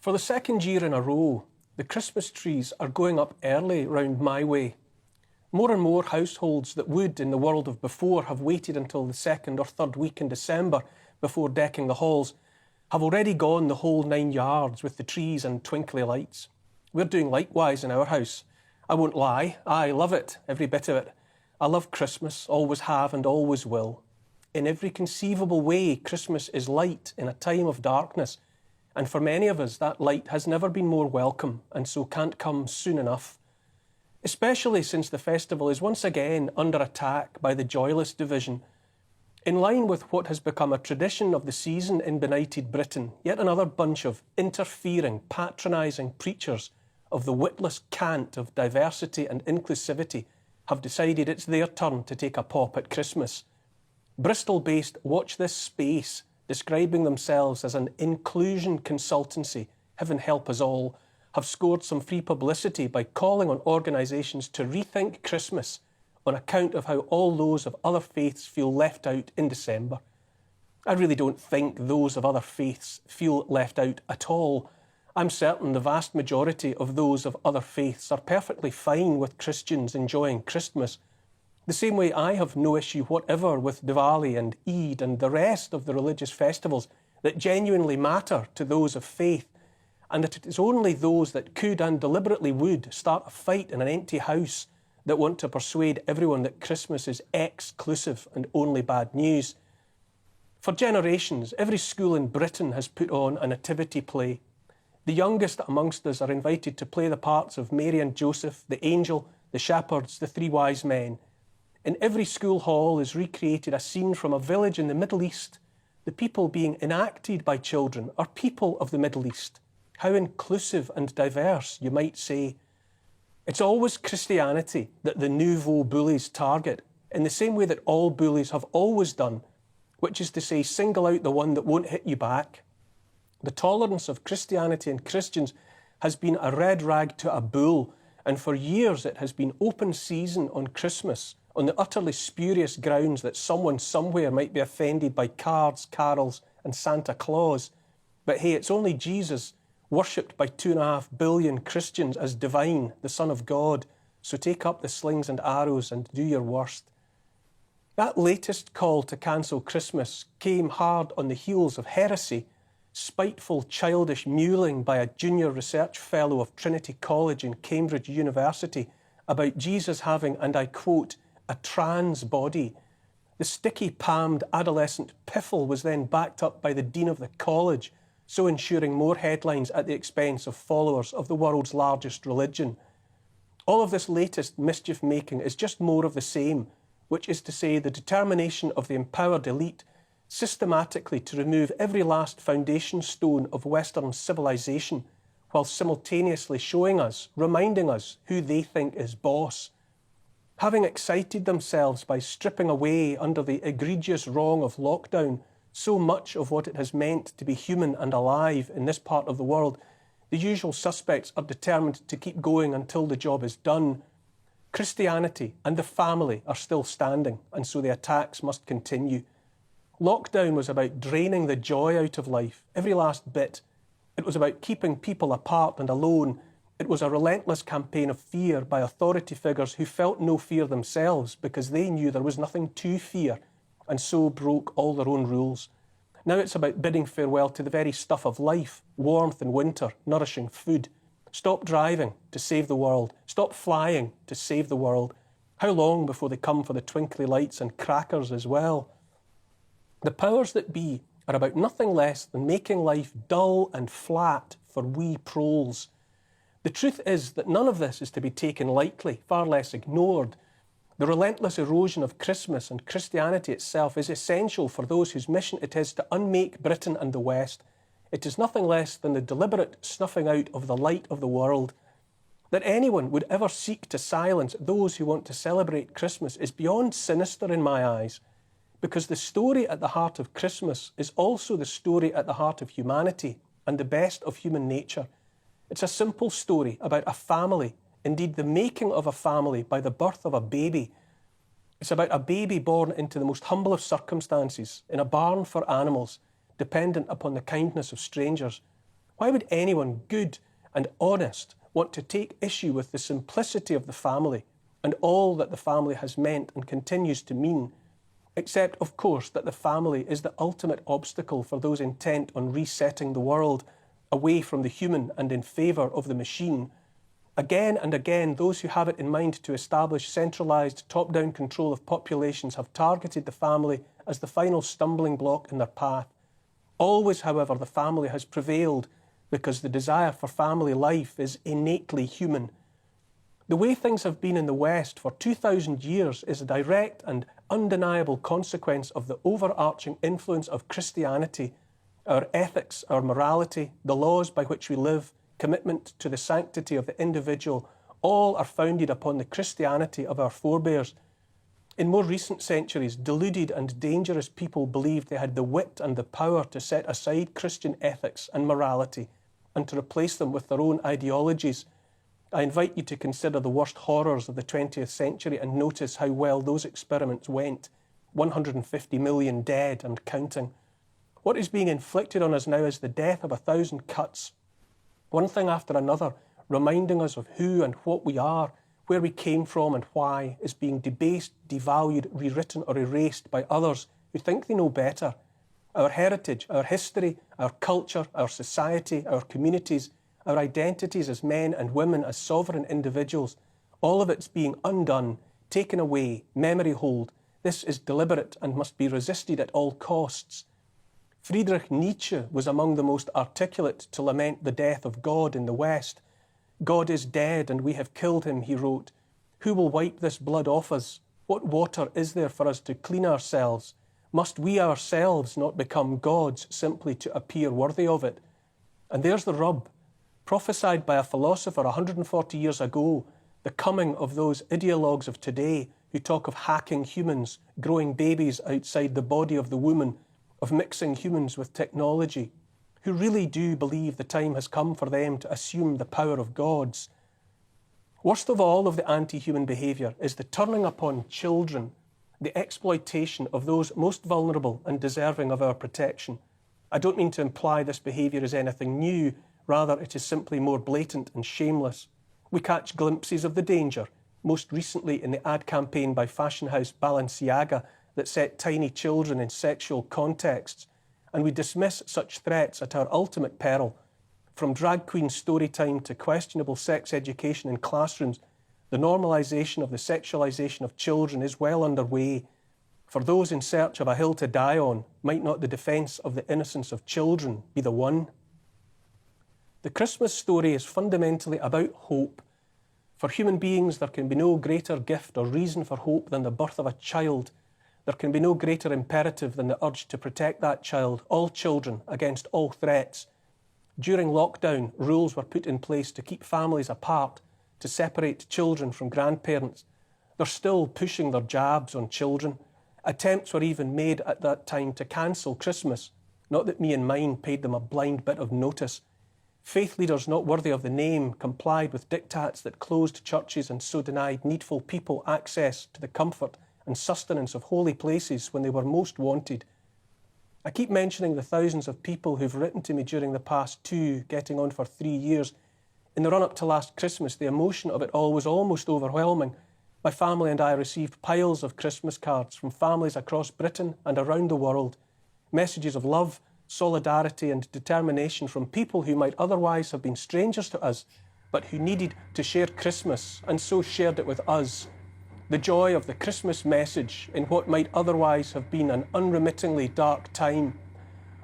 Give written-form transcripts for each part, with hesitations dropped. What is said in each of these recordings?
For the second year in a row, the Christmas trees are going up early round my way. More and more households that would, in the world of before, have waited until the second or third week in December before decking the halls, have already gone the whole 9 yards with the trees and twinkly lights. We're doing likewise in our house. I won't lie, I love it, every bit of it. I love Christmas, always have and always will. In every conceivable way, Christmas is light in a time of darkness. And for many of us, that light has never been more welcome and so can't come soon enough. Especially since the festival is once again under attack by the joyless division. In line with what has become a tradition of the season in benighted Britain, yet another bunch of interfering, patronising preachers of the witless cant of diversity and inclusivity have decided it's their turn to take a pop at Christmas. Bristol-based Watch This Space, describing themselves as an inclusion consultancy, heaven help us all, have scored some free publicity by calling on organisations to rethink Christmas on account of how all those of other faiths feel left out in December. I really don't think those of other faiths feel left out at all. I'm certain the vast majority of those of other faiths are perfectly fine with Christians enjoying Christmas, the same way I have no issue whatever with Diwali and Eid and the rest of the religious festivals that genuinely matter to those of faith, and that it is only those that could and deliberately would start a fight in an empty house that want to persuade everyone that Christmas is exclusive and only bad news. For generations, every school in Britain has put on a nativity play. The youngest amongst us are invited to play the parts of Mary and Joseph, the angel, the shepherds, the three wise men. In every school hall is recreated a scene from a village in the Middle East. The people being enacted by children are people of the Middle East. How inclusive and diverse, you might say. It's always Christianity that the nouveau bullies target, in the same way that all bullies have always done, which is to say, single out the one that won't hit you back. The tolerance of Christianity and Christians has been a red rag to a bull, and for years it has been open season on Christmas, on the utterly spurious grounds that someone somewhere might be offended by cards, carols and Santa Claus. But hey, it's only Jesus, worshipped by 2.5 billion Christians as divine, the Son of God. So take up the slings and arrows and do your worst. That latest call to cancel Christmas came hard on the heels of heresy, spiteful, childish mewling by a junior research fellow of Trinity College and Cambridge University about Jesus having, and I quote, a trans body. The sticky-palmed adolescent piffle was then backed up by the dean of the college, so ensuring more headlines at the expense of followers of the world's largest religion. All of this latest mischief-making is just more of the same, which is to say the determination of the empowered elite systematically to remove every last foundation stone of Western civilization, while simultaneously showing us, reminding us who they think is boss. Having excited themselves by stripping away under the egregious wrong of lockdown so much of what it has meant to be human and alive in this part of the world, the usual suspects are determined to keep going until the job is done. Christianity and the family are still standing, and so the attacks must continue. Lockdown was about draining the joy out of life, every last bit. It was about keeping people apart and alone. It was a relentless campaign of fear by authority figures who felt no fear themselves because they knew there was nothing to fear and so broke all their own rules. Now it's about bidding farewell to the very stuff of life, warmth in winter, nourishing food. Stop driving to save the world. Stop flying to save the world. How long before they come for the twinkly lights and crackers as well? The powers that be are about nothing less than making life dull and flat for we proles. The truth is that none of this is to be taken lightly, far less ignored. The relentless erosion of Christmas and Christianity itself is essential for those whose mission it is to unmake Britain and the West. It is nothing less than the deliberate snuffing out of the light of the world. That anyone would ever seek to silence those who want to celebrate Christmas is beyond sinister in my eyes, because the story at the heart of Christmas is also the story at the heart of humanity and the best of human nature. It's a simple story about a family, indeed the making of a family by the birth of a baby. It's about a baby born into the most humble of circumstances, in a barn for animals, dependent upon the kindness of strangers, Why would anyone good and honest want to take issue with the simplicity of the family and all that the family has meant and continues to mean, except, of course, that the family is the ultimate obstacle for those intent on resetting the world away from the human and in favour of the machine? Again and again, those who have it in mind to establish centralised top-down control of populations have targeted the family as the final stumbling block in their path. Always, however, the family has prevailed because the desire for family life is innately human. The way things have been in the West for 2,000 years is a direct and undeniable consequence of the overarching influence of Christianity. Our ethics, our morality, the laws by which we live, commitment to the sanctity of the individual, all are founded upon the Christianity of our forebears. In more recent centuries, deluded and dangerous people believed they had the wit and the power to set aside Christian ethics and morality and to replace them with their own ideologies. I invite you to consider the worst horrors of the 20th century and notice how well those experiments went. 150 million dead and counting. What is being inflicted on us now is the death of 1,000 cuts, one thing after another, reminding us of who and what we are, where we came from and why, is being debased, devalued, rewritten or erased by others who think they know better. Our heritage, our history, our culture, our society, our communities, our identities as men and women, as sovereign individuals, all of it's being undone, taken away, memory hold. This is deliberate and must be resisted at all costs. Friedrich Nietzsche was among the most articulate to lament the death of God in the West. God is dead and we have killed him, he wrote. Who will wipe this blood off us? What water is there for us to clean ourselves? Must we ourselves not become gods simply to appear worthy of it? And there's the rub. Prophesied by a philosopher 140 years ago, the coming of those ideologues of today who talk of hacking humans, growing babies outside the body of the woman, of mixing humans with technology, who really do believe the time has come for them to assume the power of gods. Worst of all of the anti-human behaviour is the turning upon children, the exploitation of those most vulnerable and deserving of our protection. I don't mean to imply this behaviour is anything new, rather it is simply more blatant and shameless. We catch glimpses of the danger, most recently in the ad campaign by fashion house Balenciaga that set tiny children in sexual contexts, and we dismiss such threats at our ultimate peril. From drag queen story time to questionable sex education in classrooms, the normalisation of the sexualisation of children is well underway. For those in search of a hill to die on, might not the defence of the innocence of children be the one? The Christmas story is fundamentally about hope. For human beings, there can be no greater gift or reason for hope than the birth of a child. There can be no greater imperative than the urge to protect that child, all children, against all threats. During lockdown, rules were put in place to keep families apart, to separate children from grandparents. They're still pushing their jabs on children. Attempts were even made at that time to cancel Christmas. Not that me and mine paid them a blind bit of notice. Faith leaders not worthy of the name complied with diktats that closed churches and so denied needful people access to the comfort and sustenance of holy places when they were most wanted. I keep mentioning the thousands of people who've written to me during the past 2, getting on for 3 years. In the run-up to last Christmas, the emotion of it all was almost overwhelming. My family and I received piles of Christmas cards from families across Britain and around the world. Messages of love, solidarity and determination from people who might otherwise have been strangers to us, but who needed to share Christmas and so shared it with us. The joy of the Christmas message in what might otherwise have been an unremittingly dark time.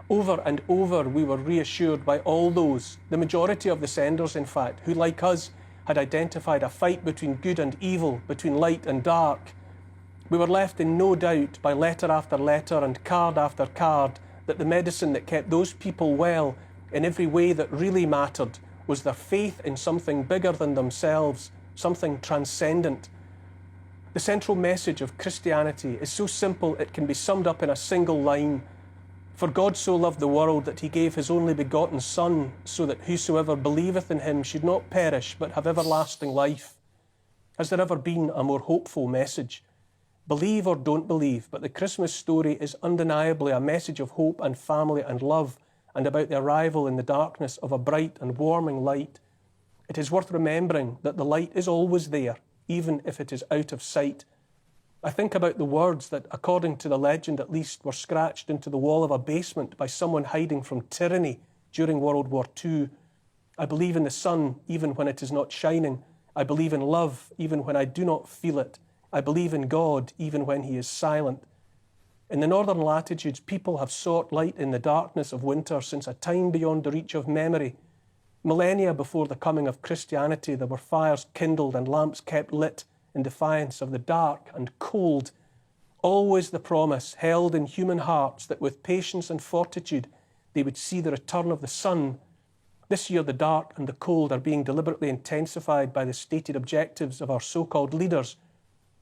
Over and over we were reassured by all those, the majority of the senders in fact, who like us had identified a fight between good and evil, between light and dark. We were left in no doubt by letter after letter and card after card that the medicine that kept those people well in every way that really mattered was their faith in something bigger than themselves, something transcendent. The central message of Christianity is so simple it can be summed up in a single line. For God so loved the world that he gave his only begotten Son, so that whosoever believeth in him should not perish but have everlasting life. Has there ever been a more hopeful message? Believe or don't believe, but the Christmas story is undeniably a message of hope and family and love, and about the arrival in the darkness of a bright and warming light, it is worth remembering that the light is always there, even if it is out of sight. I think about the words that, according to the legend at least, were scratched into the wall of a basement by someone hiding from tyranny during World War II. I believe in the sun even when it is not shining. I believe in love even when I do not feel it. I believe in God even when he is silent. In the northern latitudes, people have sought light in the darkness of winter since a time beyond the reach of memory. Millennia before the coming of Christianity, there were fires kindled and lamps kept lit in defiance of the dark and cold. Always the promise held in human hearts that with patience and fortitude they would see the return of the sun. This year the dark and the cold are being deliberately intensified by the stated objectives of our so-called leaders.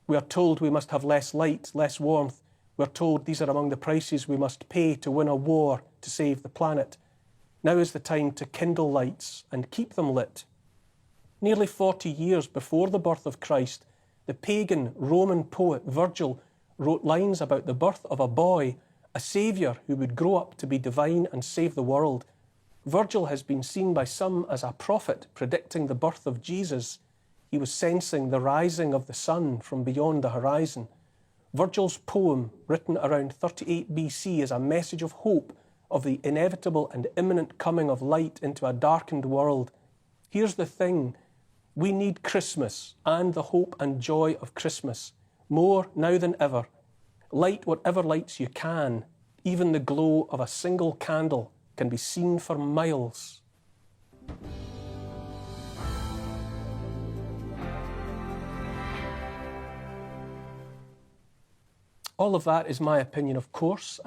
We are told we must have less light, less warmth. We are told these are among the prices we must pay to win a war to save the planet. Now is the time to kindle lights and keep them lit. Nearly 40 years before the birth of Christ, the pagan Roman poet Virgil wrote lines about the birth of a boy, a saviour who would grow up to be divine and save the world. Virgil has been seen by some as a prophet predicting the birth of Jesus. He was sensing the rising of the sun from beyond the horizon. Virgil's poem, written around 38 BC, is a message of hope of the inevitable and imminent coming of light into a darkened world. Here's the thing. We need Christmas and the hope and joy of Christmas, more now than ever. Light whatever lights you can. Even the glow of a single candle can be seen for miles. All of that is my opinion, of course.